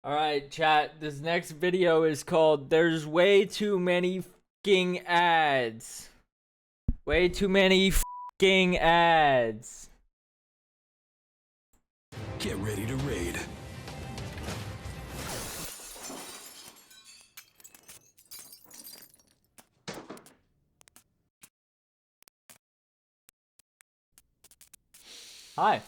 Alright, chat. This next video is called There's Way Too Many F***ing Ads. Way too many f***ing ads. Get ready to raid. Hi.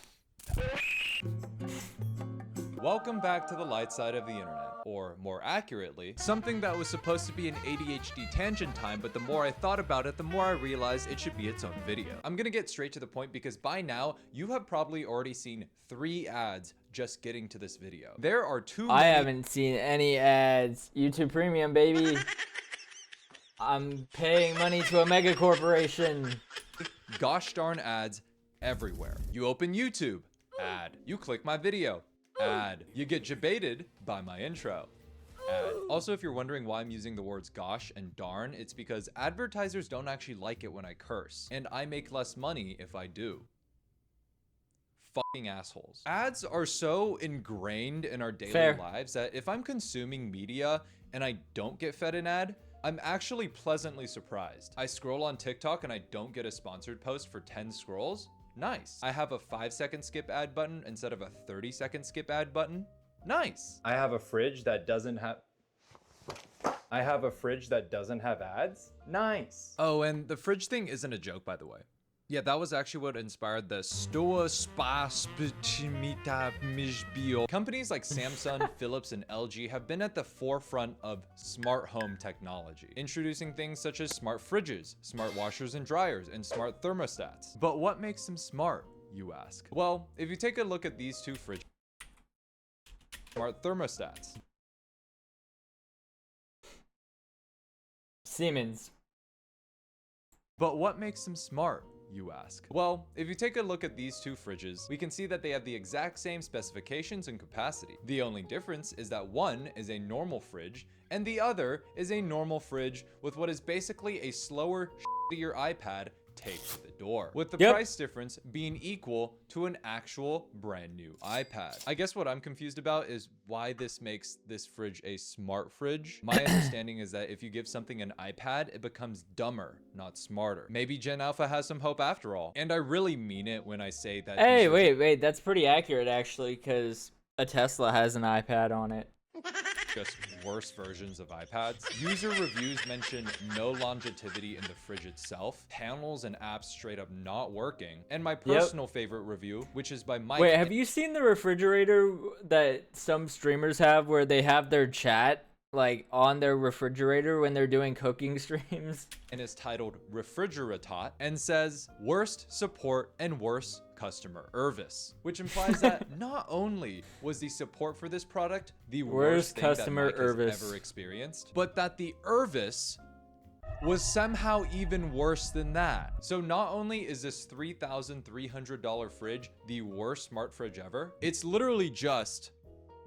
Welcome back to the light side of the internet, or more accurately, something that was supposed to be an ADHD tangent time, but the more I thought about it, the more I realized it should be its own video. I'm gonna get straight to the point because by now, you have probably already seen 3 ads just getting to this video. There are too many— I haven't seen any ads. YouTube Premium, baby. I'm paying money to a mega corporation. gosh darn ads everywhere. You open YouTube, ad. You click my video, ad. You get jebaited by my intro, ad. Also, if you're wondering why I'm using the words gosh and darn, it's because advertisers don't actually like it when I curse, and I make less money if I do. Fucking assholes. Ads are so ingrained in our daily lives that if I'm consuming media and I don't get fed an ad, I'm actually pleasantly surprised. I scroll on TikTok and I don't get a sponsored post for 10 scrolls. Nice. I have a 5-second skip ad button instead of a 30-second skip ad button. Nice. I have a fridge that doesn't have ads. Nice. Oh, and the fridge thing isn't a joke, by the way. Yeah, that was actually what inspired the Stoa Spa Spitchimita Mijbio. Companies like Samsung, Philips, and LG have been at the forefront of smart home technology, introducing things such as smart fridges, smart washers and dryers, and smart thermostats. But what makes them smart, you ask? Well, if you take a look at these two fridges, smart thermostats. Siemens. But what makes them smart, you ask? Well, if you take a look at these two fridges, we can see that they have the exact same specifications and capacity. The only difference is that one is a normal fridge and the other is a normal fridge with what is basically a slower, shittier iPad taped to the door, with the price difference being equal to an actual brand new iPad. I guess what I'm confused about is why this makes this fridge a smart fridge. My understanding is that if you give something an iPad, it becomes dumber, not smarter. Maybe Gen Alpha has some hope after all. And I really mean it when I say that— Hey, wait, that's pretty accurate actually, because a Tesla has an iPad on it. Just worse versions of iPads. User reviews mention no longevity in the fridge itself, panels and apps straight up not working, and my personal favorite review, which is by Mike— Wait, have you seen the refrigerator that some streamers have where they have their chat like on their refrigerator when they're doing cooking streams? And is titled Refrigeratot and says worst support and worst customer service, which implies that not only was the support for this product the worst thing customer that Mike has ever experienced, but that the service was somehow even worse than that. So not only is this $3,300 fridge the worst smart fridge ever, it's literally just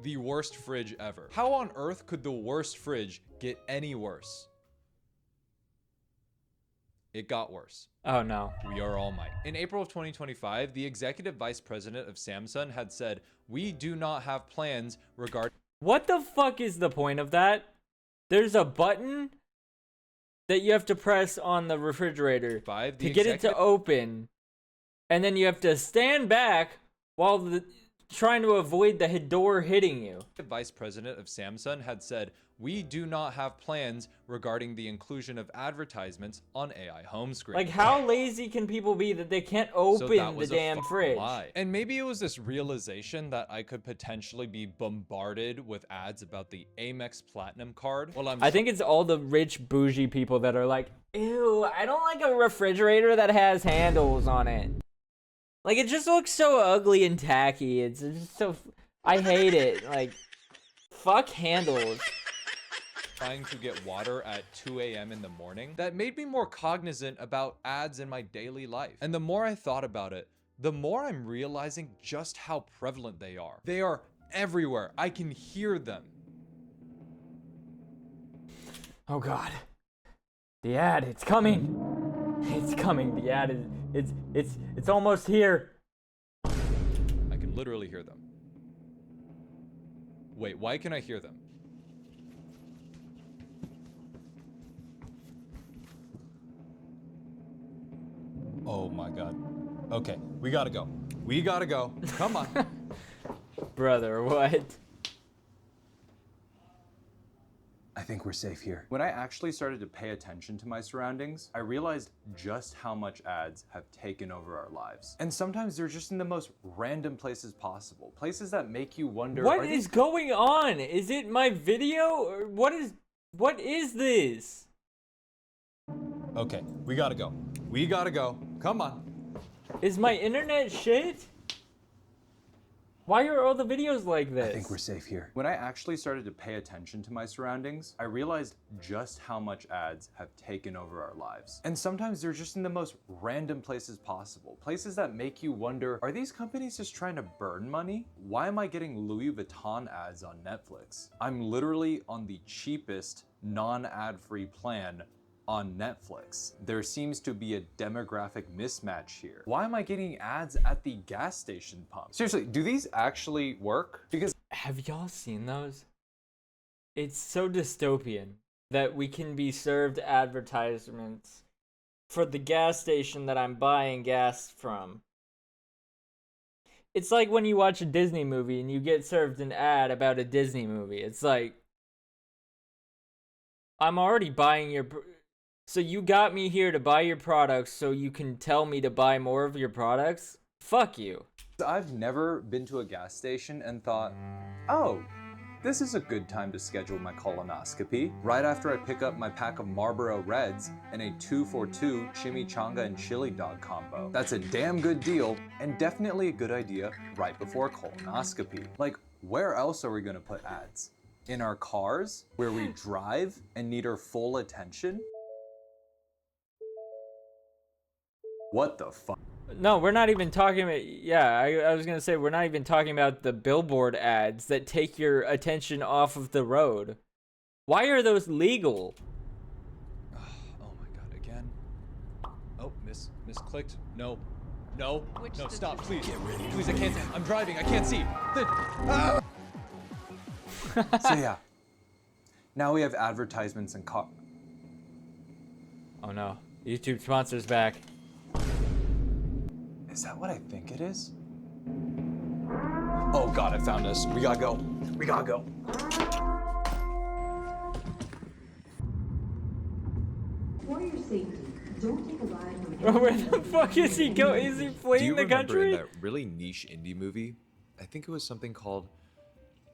the worst fridge ever. How on earth could the worst fridge get any worse? It got worse. Oh no. We are all Mike. In April of 2025, the executive vice president of Samsung had said, "We do not have plans regarding—" What the fuck is the point of that? There's a button that you have to press on the refrigerator to get it to open, and then you have to stand back while trying to avoid the door hitting you. The vice president of Samsung had said, "We do not have plans regarding the inclusion of advertisements on AI home screen." Like, how lazy can people be that they can't open the damn fridge? Lie. And maybe it was this realization that I could potentially be bombarded with ads about the Amex Platinum card. Well, I think it's all the rich bougie people that are like, ew, I don't like a refrigerator that has handles on it. Like, it just looks so ugly and tacky. It's just so... I hate it. Like, fuck handles. Trying to get water at 2 a.m. in the morning, that made me more cognizant about ads in my daily life. And the more I thought about it, the more I'm realizing just how prevalent they are. They are everywhere. I can hear them. Oh God. The ad, it's coming. It's coming. The ad is, it's almost here. I can literally hear them. Wait, why can I hear them? Oh my god. Okay, we gotta go. We gotta go. Come on. Brother, what? I think we're safe here. When I actually started to pay attention to my surroundings, I realized just how much ads have taken over our lives. And sometimes they're just in the most random places possible. Places that make you wonder, What is going on? Is it my video or what is this? Okay, we gotta go. We gotta go. Come on. Is my internet shit? Why are all the videos like this? I think we're safe here. When I actually started to pay attention to my surroundings, I realized just how much ads have taken over our lives. And sometimes they're just in the most random places possible. Places that make you wonder, are these companies just trying to burn money? Why am I getting Louis Vuitton ads on Netflix? I'm literally on the cheapest non-ad-free plan on Netflix. There seems to be a demographic mismatch here. Why am I getting ads at the gas station pump? Seriously, do these actually work? Because have y'all seen those? It's so dystopian that we can be served advertisements for the gas station that I'm buying gas from. It's like when you watch a Disney movie and you get served an ad about a Disney movie. It's like, I'm already buying your... So you got me here to buy your products so you can tell me to buy more of your products? Fuck you. I've never been to a gas station and thought, oh, this is a good time to schedule my colonoscopy. Right after I pick up my pack of Marlboro Reds and a 2-for-2 chimichanga and chili dog combo. That's a damn good deal and definitely a good idea right before colonoscopy. Like, where else are we gonna put ads? In our cars, where we drive and need our full attention? What the fuck? No, we're not even talking about... Yeah, I was going to say, we're not even talking about the billboard ads that take your attention off of the road. Why are those legal? Oh my god, again? Oh, misclicked. No. No. No, stop, please. Please, I can't. I'm driving, I can't see. So yeah, now we have advertisements and car. Oh no, YouTube sponsors back. Is that what I think it is? Oh god, it found us. We gotta go. We gotta go. For your safety, don't take a ride from Bro, where the fuck is he going? Is he fleeing the country? Do you remember in that really niche indie movie? I think it was something called...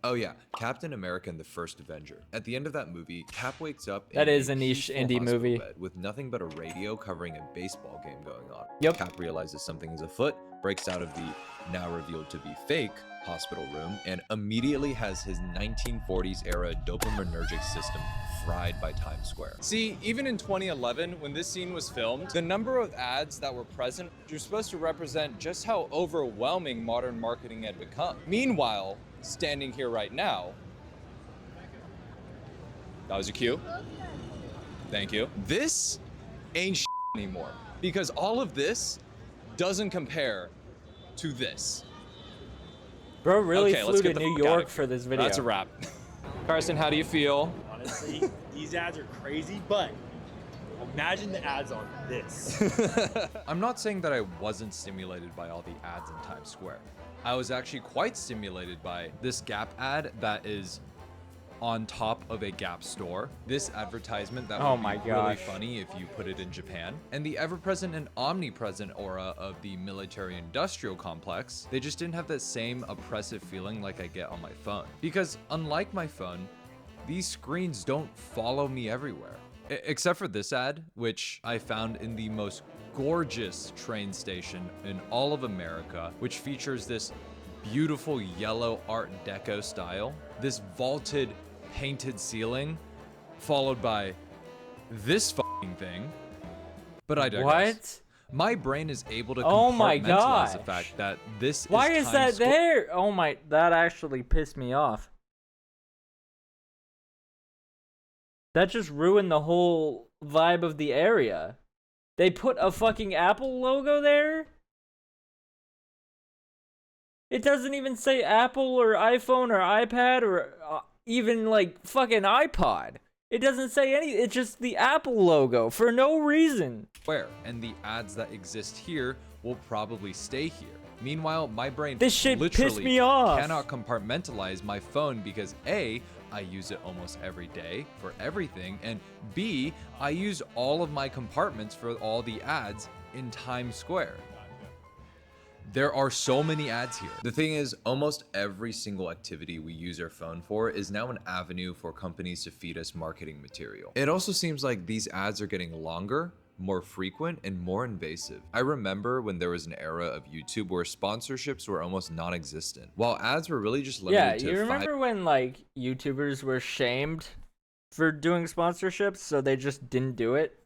Oh yeah, Captain America and the First Avenger. At the end of that movie, Cap wakes up That in is a niche peaceful indie hospital movie. bed with nothing but a radio covering a baseball game going on. Yep. Cap realizes something is afoot, breaks out of the now revealed to be fake hospital room, and immediately has his 1940s era dopaminergic system fried by Times Square. See, even in 2011, when this scene was filmed, the number of ads that were present were supposed to represent just how overwhelming modern marketing had become. Meanwhile, standing here right now, that was your cue. Thank you. This ain't anymore, because all of this doesn't compare to this. Bro really Okay, flew let's to get the New fuck outta York here. for this video. That's a wrap. Carson, how do you feel? Honestly, these ads are crazy, but imagine the ads on this. I'm not saying that I wasn't stimulated by all the ads in Times Square. I was actually quite stimulated by this Gap ad that is on top of a Gap store. This advertisement that Oh would my be really gosh. funny if you put it in Japan. And the ever-present and omnipresent aura of the military-industrial complex. They just didn't have that same oppressive feeling like I get on my phone. Because unlike my phone, these screens don't follow me everywhere. Except for this ad, which I found in the most gorgeous train station in all of America, which features this beautiful yellow Art Deco style, this vaulted painted ceiling, followed by this fucking thing. But I digress. What? My brain is able to Oh my compartmentalize gosh. the fact that this Why is is that Times Square. there? Oh my, that actually pissed me off. That just ruined the whole vibe of the area. They put a fucking Apple logo there? It doesn't even say Apple or iPhone or iPad or even like fucking iPod. It doesn't say any. It's just the Apple logo for no reason. Square, and the ads that exist here will probably stay here. Meanwhile, my brain This shit literally pissed me off. cannot compartmentalize my phone because A, I use it almost every day for everything, and B, I use all of my compartments for all the ads in Times Square. There are so many ads here. The thing is, almost every single activity we use our phone for is now an avenue for companies to feed us marketing material. It also seems like these ads are getting longer, more frequent, and more invasive. I remember when there was an era of YouTube where sponsorships were almost non-existent, while ads were really just limited Yeah, to you remember when like YouTubers were shamed for doing sponsorships, so they just didn't do it?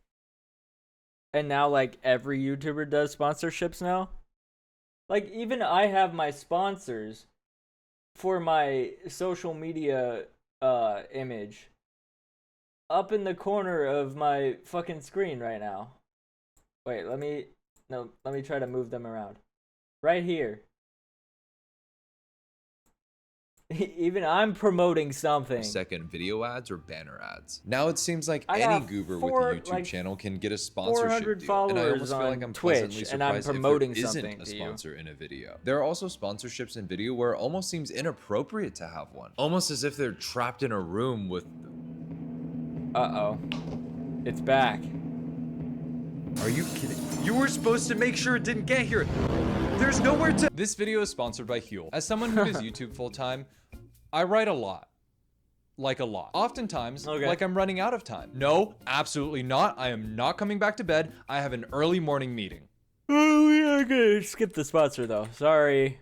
And now like every YouTuber does sponsorships now? Like, even I have my sponsors for my social media image up in the corner of my fucking screen right now. Wait, let me try to move them around. Right here. Even I'm promoting something. second video ads or banner ads. Now it seems like I any got goober four- with a YouTube like, channel can get a sponsorship 400 deal, and I almost followers feel like on I'm Twitch, pleasantly and I'm surprised promoting if there something isn't a to you. sponsor in a video. There are also sponsorships in video where it almost seems inappropriate to have one, almost as if they're trapped in a room with. Uh-oh. It's back. Are you kidding? You were supposed to make sure it didn't get here. There's nowhere to. This video is sponsored by Huel. As someone who does YouTube full time, I write a lot. Like a lot. Oftentimes, Okay. like I'm running out of time. No, absolutely not. I am not coming back to bed. I have an early morning meeting. Oh, we are gonna skip the sponsor though. Sorry.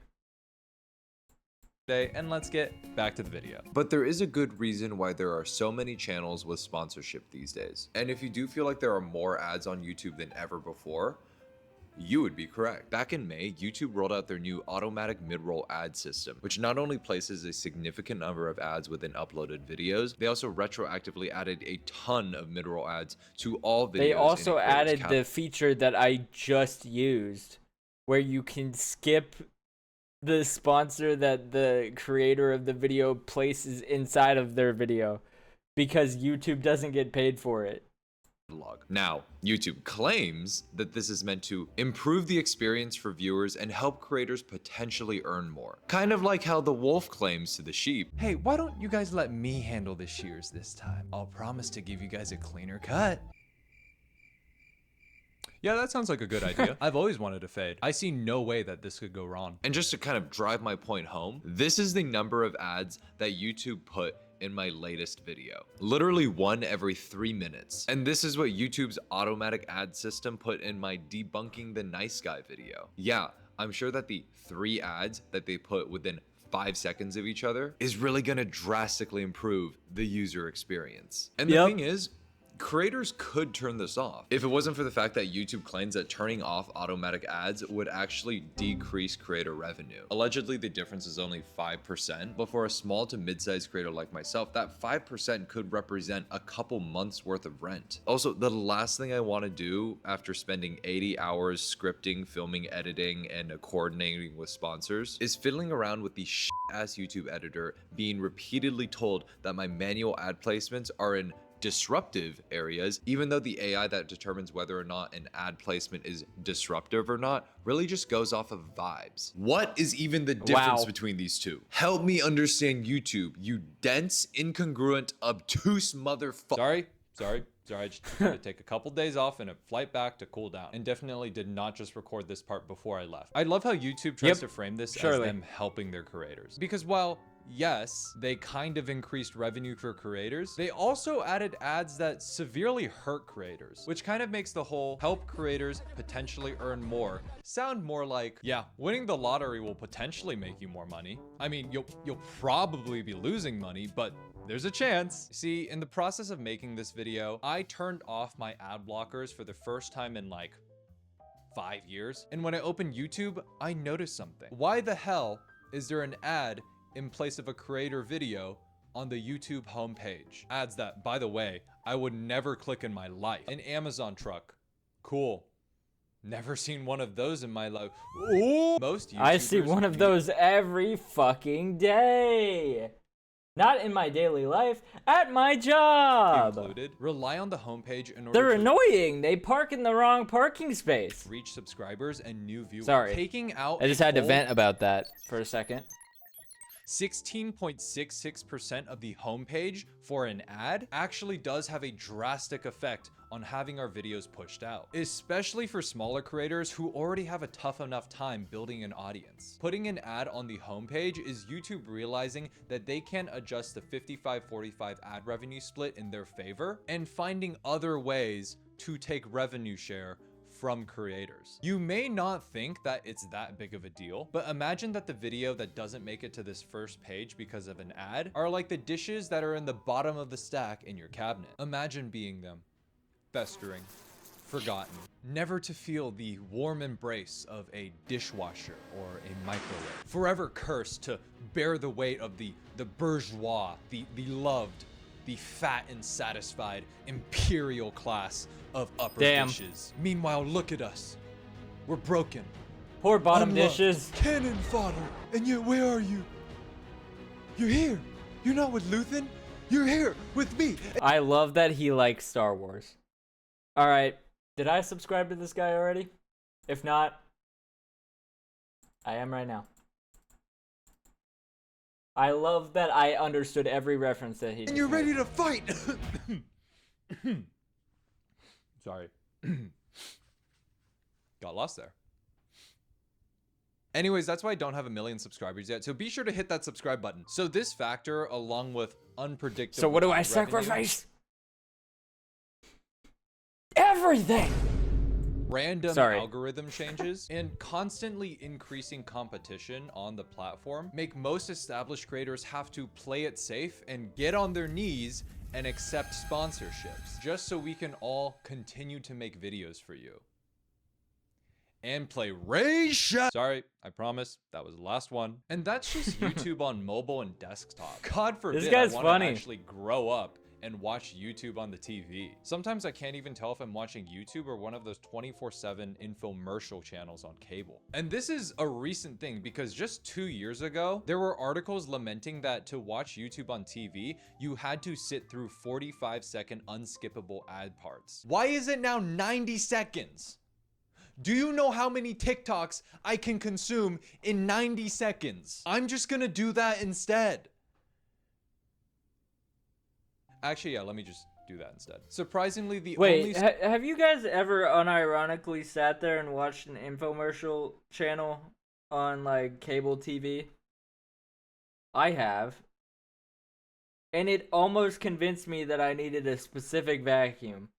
Today, and let's get back to the video. But there is a good reason why there are so many channels with sponsorship these days. And if you do feel like there are more ads on YouTube than ever before, you would be correct. Back in May, YouTube rolled out their new automatic mid-roll ad system, which not only places a significant number of ads within uploaded videos, they also retroactively added a ton of mid-roll ads to all videos. They also in a creator's added the feature that I just used, where you can skip the sponsor that the creator of the video places inside of their video because YouTube doesn't get paid for it. catalog. Now, YouTube claims that this is meant to improve the experience for viewers and help creators potentially earn more. Kind of like how the wolf claims to the sheep. Hey, why don't you guys let me handle the shears this time? I'll promise to give you guys a cleaner cut. Yeah, that sounds like a good idea. I've always wanted a fade. I see no way that this could go wrong. And just to kind of drive my point home, this is the number of ads that YouTube put in my latest video. Literally one every 3 minutes. And this is what YouTube's automatic ad system put in my debunking the nice guy video. Yeah, I'm sure that the 3 ads that they put within 5 seconds of each other is really gonna drastically improve the user experience. And the thing is, creators could turn this off if it wasn't for the fact that YouTube claims that turning off automatic ads would actually decrease creator revenue. Allegedly, the difference is only 5%, but for a small to mid-sized creator like myself, that 5% could represent a couple months worth of rent. Also, the last thing I want to do after spending 80 hours scripting, filming, editing, and coordinating with sponsors is fiddling around with the shit-ass YouTube editor being repeatedly told that my manual ad placements are in disruptive areas, even though the AI that determines whether or not an ad placement is disruptive or not really just goes off of vibes. What is even the difference between these two? Help me understand YouTube, you dense, incongruent, obtuse motherfucker. Sorry. I just had to take a couple days off and a flight back to cool down, and definitely did not just record this part before I left. I love how YouTube tries to frame this as them helping their creators. Because while yes, they kind of increased revenue for creators, they also added ads that severely hurt creators, which kind of makes the whole help creators potentially earn more sound more like, yeah, winning the lottery will potentially make you more money. I mean, you'll probably be losing money, but there's a chance. See, in the process of making this video, I turned off my ad blockers for the first time in like 5 years. And when I opened YouTube, I noticed something. Why the hell is there an ad in place of a creator video on the YouTube homepage? Ads that, by the way, I would never click in my life. An Amazon truck. Cool. Never seen one of those in my life. Ooh. Most YouTubers I see one of those every fucking day. Not in my daily life, at my job. included rely on the homepage in order They're to annoying. They park in the wrong parking space. reach subscribers and new viewers. Sorry. Taking out I just a had to whole vent about that for a second. 16.66% of the homepage for an ad actually does have a drastic effect on having our videos pushed out, especially for smaller creators who already have a tough enough time building an audience. Putting an ad on the homepage is YouTube realizing that they can adjust the 55-45 ad revenue split in their favor and finding other ways to take revenue share from creators. You may not think that it's that big of a deal, but imagine that the video that doesn't make it to this first page because of an ad are like the dishes that are in the bottom of the stack in your cabinet. Imagine being them, festering, forgotten, never to feel the warm embrace of a dishwasher or a microwave, forever cursed to bear the weight of the bourgeois, the loved, the fat and satisfied imperial class of upper dishes. Meanwhile, look at us. We're broken. Poor bottom unloved, dishes. cannon fodder. And yet, where are you? You're here. You're not with Luthen. You're here with me. I love that he likes Star Wars. All right, did I subscribe to this guy already? If not, I am right now. I love that I understood every reference that he. And you're ready to fight. Sorry. Got lost there. Anyways, that's why I don't have 1 million subscribers yet. So be sure to hit that subscribe button. So this factor, along with unpredictable. So what do I revenue, sacrifice? Everything. Random Sorry. algorithm changes and constantly increasing competition on the platform make most established creators have to play it safe and get on their knees and accept sponsorships just so we can all continue to make videos for you and play Raisha. Sorry, I promise that was the last one. And that's just YouTube on mobile and desktop. God forbid This guy's I want to funny. actually grow up and watch YouTube on the TV. Sometimes I can't even tell if I'm watching YouTube or one of those 24/7 infomercial channels on cable. And this is a recent thing because just 2 years ago, there were articles lamenting that to watch YouTube on TV, you had to sit through 45-second unskippable ad parts. Why is it now 90 seconds? Do you know how many TikToks I can consume in 90 seconds? I'm just gonna do that instead. Actually, yeah, let me just do that instead. Surprisingly, the Wait, only... have you guys ever unironically sat there and watched an infomercial channel on like cable TV? I have. And it almost convinced me that I needed a specific vacuum.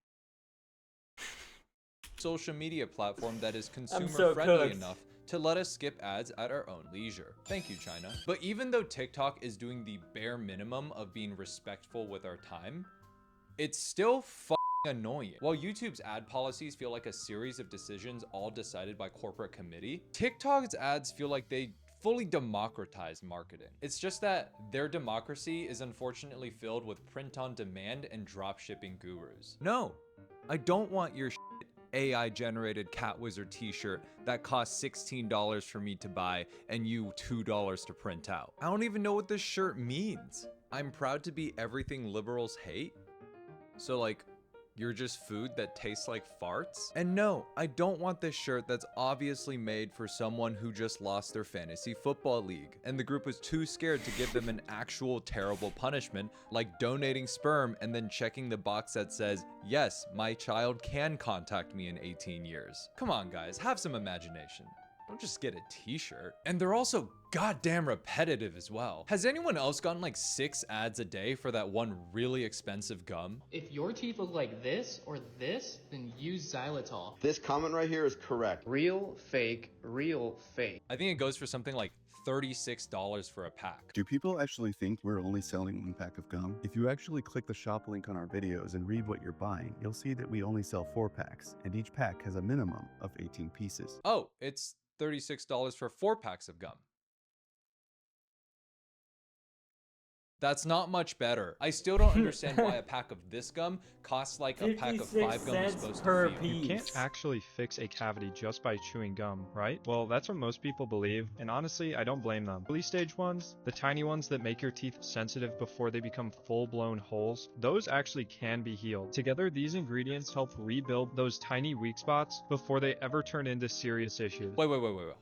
social media platform that is consumer so friendly cooked. enough to let us skip ads at our own leisure. Thank you, China. But even though TikTok is doing the bare minimum of being respectful with our time, it's still annoying. While YouTube's ad policies feel like a series of decisions all decided by corporate committee, TikTok's ads feel like they fully democratize marketing. It's just that their democracy is unfortunately filled with print on demand and drop shipping gurus. No, I don't want your AI generated Cat Wizard t-shirt that costs $16 for me to buy and you $2 to print out. I don't even know what this shirt means. I'm proud to be everything liberals hate. So like, you're just food that tastes like farts? And no, I don't want this shirt that's obviously made for someone who just lost their fantasy football league, and the group was too scared to give them an actual terrible punishment, like donating sperm and then checking the box that says, yes, my child can contact me in 18 years. Come on guys, have some imagination. Don't just get a t-shirt. And they're also goddamn repetitive as well. Has anyone else gotten like 6 ads a day for that one really expensive gum? If your teeth look like this or this, then use xylitol. This comment right here is correct. Real, fake, real, fake. I think it goes for something like $36 for a pack. Do people actually think we're only selling 1 pack of gum? If you actually click the shop link on our videos and read what you're buying, you'll see that we only sell 4 packs, and each pack has a minimum of 18 pieces. Oh, it's $36 for 4 packs of gum. That's not much better. I still don't understand why a pack of this gum costs like a pack of 5 gum is supposed per to feel. piece. You can't actually fix a cavity just by chewing gum, right? Well, that's what most people believe, and honestly, I don't blame them. Early stage ones, the tiny ones that make your teeth sensitive before they become full-blown holes, those actually can be healed. Together, these ingredients help rebuild those tiny weak spots before they ever turn into serious issues. Wait.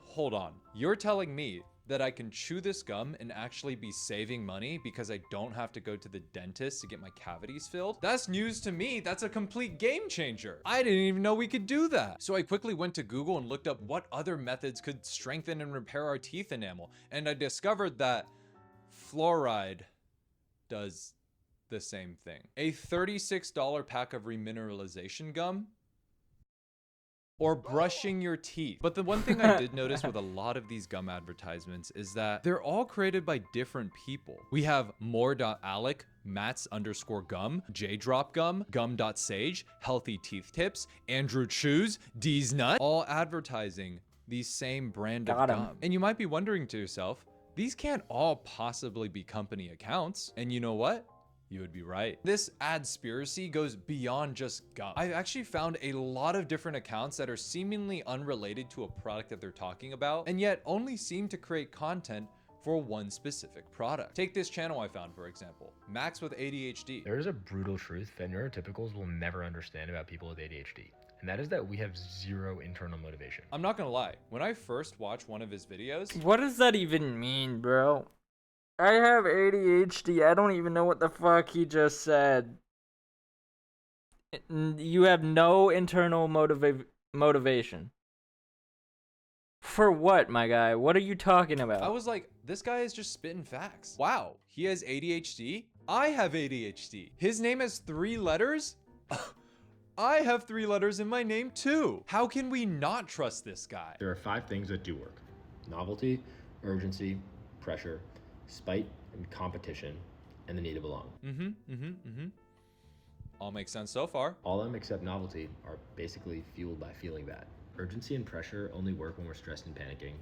Hold on. You're telling me that I can chew this gum and actually be saving money because I don't have to go to the dentist to get my cavities filled? That's news to me. That's a complete game changer. I didn't even know we could do that. So I quickly went to Google and looked up what other methods could strengthen and repair our teeth enamel. And I discovered that fluoride does the same thing. A $36 pack of remineralization gum or brushing your teeth. But the one thing I did notice with a lot of these gum advertisements is that they're all created by different people. We have more.alec, Mats_gum, J-Drop Gum, Gum.sage, Healthy Teeth Tips, Andrew Chews, D's Nut, all advertising the same brand of gum. And you might be wondering to yourself, these can't all possibly be company accounts. And you know what? You would be right. This adspiracy goes beyond just gum. I've actually found a lot of different accounts that are seemingly unrelated to a product that they're talking about, and yet only seem to create content for one specific product. Take this channel I found, for example, Max with ADHD. There is a brutal truth that neurotypicals will never understand about people with ADHD. And that is that we have zero internal motivation. I'm not gonna lie, when I first watched one of his videos, What does that even mean, bro? I have ADHD. I don't even know what the fuck he just said. You have no internal motivation. For what, my guy? What are you talking about? I was like, this guy is just spitting facts. Wow, he has ADHD? I have ADHD. His name has 3 letters? I have 3 letters in my name too. How can we not trust this guy? There are 5 things that do work: novelty, urgency, pressure, spite, and competition, and the need to belong. All makes sense so far. All of them except novelty are basically fueled by feeling bad. Urgency and pressure only work when we're stressed and panicking.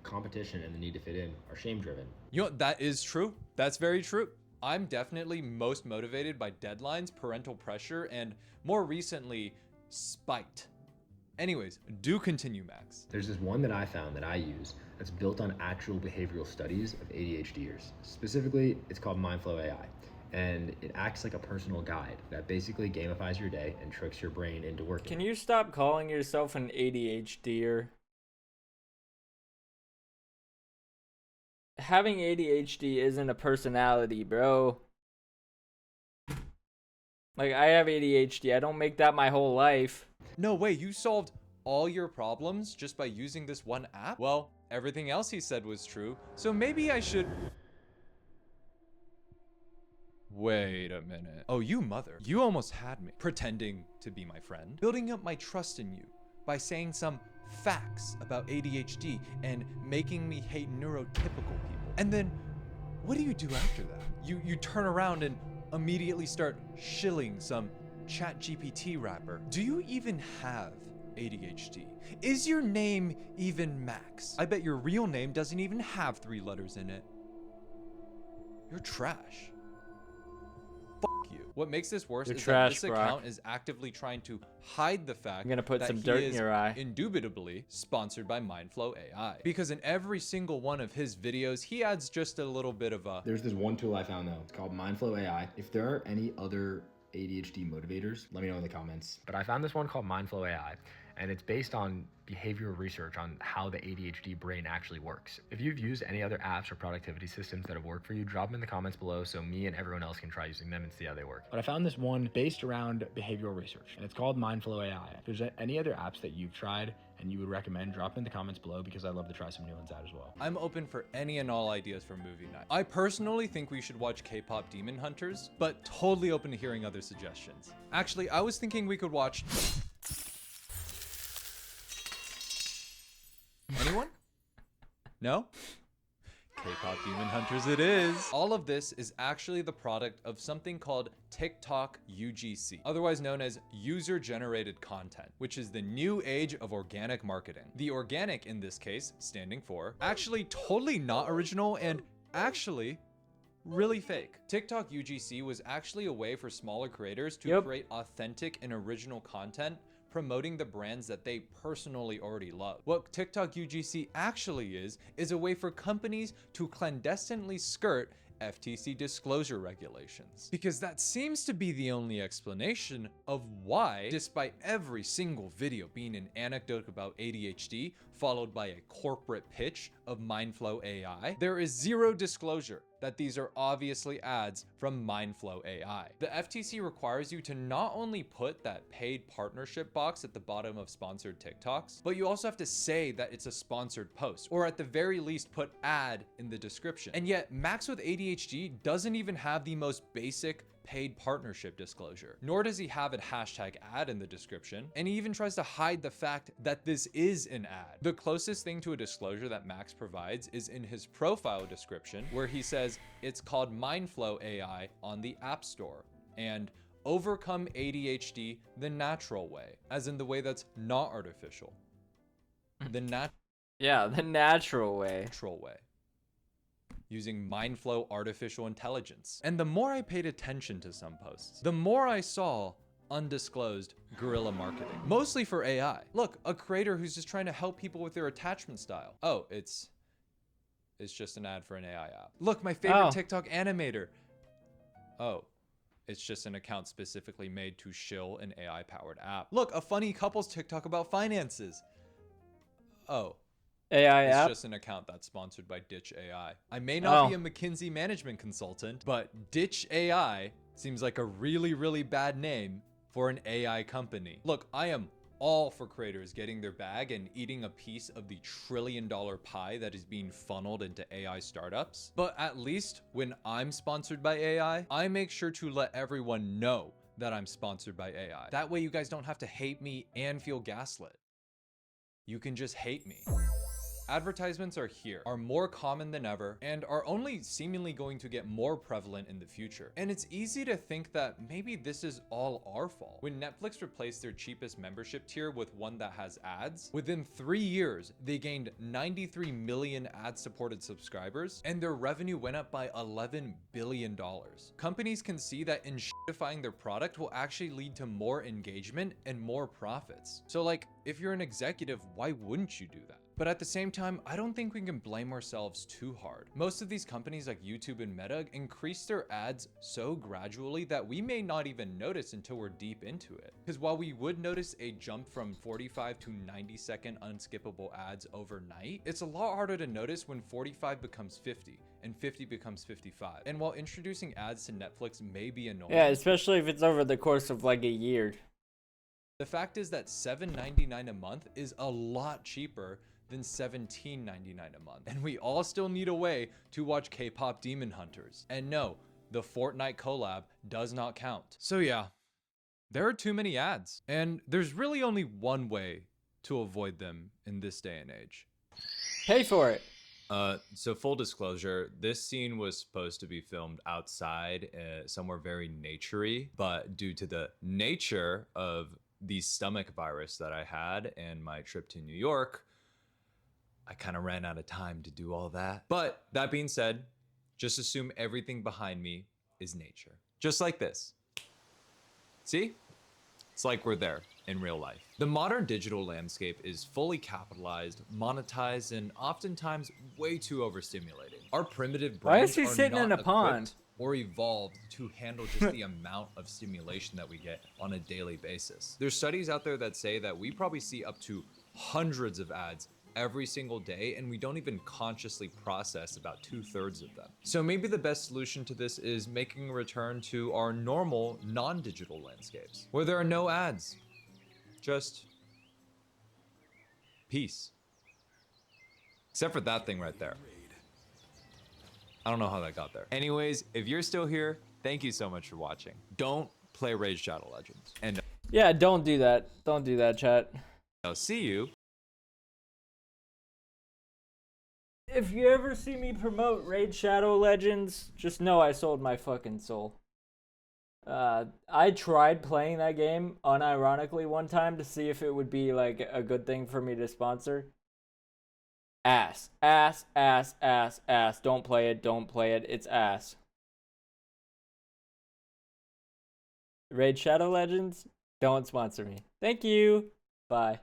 Competition and the need to fit in are shame-driven. You know, that is true. That's very true. I'm definitely most motivated by deadlines, parental pressure, and more recently, spite. Anyways, do continue, Max. There's this one that I found that I use that's built on actual behavioral studies of ADHDers. Specifically, it's called Mindflow AI, and it acts like a personal guide that basically gamifies your day and tricks your brain into working. Can you stop calling yourself an ADHDer? Having ADHD isn't a personality, bro. Like, I have ADHD. I don't make that my whole life. No way, you solved all your problems just by using this one app? Well, everything else he said was true, so maybe I should... Wait a minute. Oh, you mother. You almost had me. Pretending to be my friend. Building up my trust in you by saying some facts about ADHD and making me hate neurotypical people. And then, what do you do after that? You turn around and immediately start shilling some ChatGPT rapper. Do you even have ADHD? Is your name even Max? I bet your real name doesn't even have 3 letters in it. You're trash. Fuck you. What makes this worse You're is trash, that this account is actively trying to hide the fact I'm gonna put that some he dirt in is your eye. indubitably sponsored by Mindflow AI. Because in every single one of his videos, he adds just a little bit of a... There's this one tool I found though. It's called Mindflow AI. If there are any other ADHD motivators, let me know in the comments. But I found this one called Mindflow AI, and it's based on behavioral research on how the ADHD brain actually works. If you've used any other apps or productivity systems that have worked for you, drop them in the comments below so me and everyone else can try using them and see how they work. But I found this one based around behavioral research, and it's called Mindflow AI. If there's any other apps that you've tried and you would recommend, drop in the comments below because I'd love to try some new ones out as well. I'm open for any and all ideas for movie night. I personally think we should watch K-pop Demon Hunters, but totally open to hearing other suggestions. Actually, I was thinking we could watch... Anyone? No? K-pop Demon Hunters it is. All of this is actually the product of something called TikTok UGC, otherwise known as user-generated content, which is the new age of organic marketing. The organic in this case, standing for, actually totally not original and actually really fake. TikTok UGC was actually a way for smaller creators to create authentic and original content promoting the brands that they personally already love. What TikTok UGC actually is a way for companies to clandestinely skirt FTC disclosure regulations. Because that seems to be the only explanation of why, despite every single video being an anecdote about ADHD, followed by a corporate pitch of Mindflow AI, there is zero disclosure that these are obviously ads from Mindflow AI. The FTC requires you to not only put that paid partnership box at the bottom of sponsored TikToks, but you also have to say that it's a sponsored post, or at the very least put ad in the description. And yet Max with ADHD doesn't even have the most basic paid partnership disclosure, nor does he have a hashtag ad in the description, and he even tries to hide the fact that this is an ad. The closest thing to a disclosure that Max provides is in his profile description, where he says it's called Mindflow AI on the App Store, and overcome ADHD the natural way, as in the way that's not artificial. The natural way. Using Mindflow artificial intelligence. And the more I paid attention to some posts, the more I saw undisclosed guerrilla marketing, mostly for AI. Look, a creator who's just trying to help people with their attachment style. Oh, it's just an ad for an AI app. Look, my favorite TikTok animator. Oh, it's just an account specifically made to shill an AI powered app. Look, a funny couples TikTok about finances. Oh, AI it's app? just an account that's sponsored by Ditch AI. I may not be a McKinsey management consultant, but Ditch AI seems like a really, really bad name for an AI company. Look, I am all for creators getting their bag and eating a piece of the trillion-dollar pie that is being funneled into AI startups. But at least when I'm sponsored by AI, I make sure to let everyone know that I'm sponsored by AI. That way you guys don't have to hate me and feel gaslit. You can just hate me. Advertisements are here, are more common than ever, and are only seemingly going to get more prevalent in the future. And it's easy to think that maybe this is all our fault. When Netflix replaced their cheapest membership tier with one that has ads, within 3 years, they gained 93 million ad-supported subscribers, and their revenue went up by $11 billion. Companies can see that enshittifying their product will actually lead to more engagement and more profits. So like, if you're an executive, why wouldn't you do that? But at the same time, I don't think we can blame ourselves too hard. Most of these companies like YouTube and Meta increase their ads so gradually that we may not even notice until we're deep into it. Because while we would notice a jump from 45 to 90-second unskippable ads overnight, it's a lot harder to notice when 45 becomes 50 and 50 becomes 55. And while introducing ads to Netflix may be annoying. Yeah, especially if it's over the course of like a year. The fact is that $7.99 a month is a lot cheaper than $17.99 a month. And we all still need a way to watch K-pop Demon Hunters. And no, the Fortnite collab does not count. So yeah, there are too many ads. And there's really only one way to avoid them in this day and age. Pay for it. So full disclosure, this scene was supposed to be filmed outside, somewhere very naturey, but due to the nature of the stomach virus that I had and my trip to New York, I kind of ran out of time to do all that. But that being said, just assume everything behind me is nature. Just like this. See? It's like we're there in real life. The modern digital landscape is fully capitalized, monetized, and oftentimes way too overstimulated. Our primitive brains Why is he sitting in a pond? Or evolved to handle just the amount of stimulation that we get on a daily basis. There's studies out there that say that we probably see up to hundreds of ads every single day, and we don't even consciously process about 2/3 of them. So maybe the best solution to this is making a return to our normal non-digital landscapes, where there are no ads, just peace. Except for that thing right there. I don't know how that got there. Anyways, if you're still here, thank you so much for watching. Don't play Raid Shadow Legends. And yeah, don't do that. Don't do that, chat. I'll see you. If you ever see me promote Raid Shadow Legends, just know I sold my fucking soul. I tried playing that game unironically one time to see if it would be like a good thing for me to sponsor. Ass. Ass, ass, ass, ass. Don't play it, don't play it. It's ass. Raid Shadow Legends, don't sponsor me. Thank you. Bye.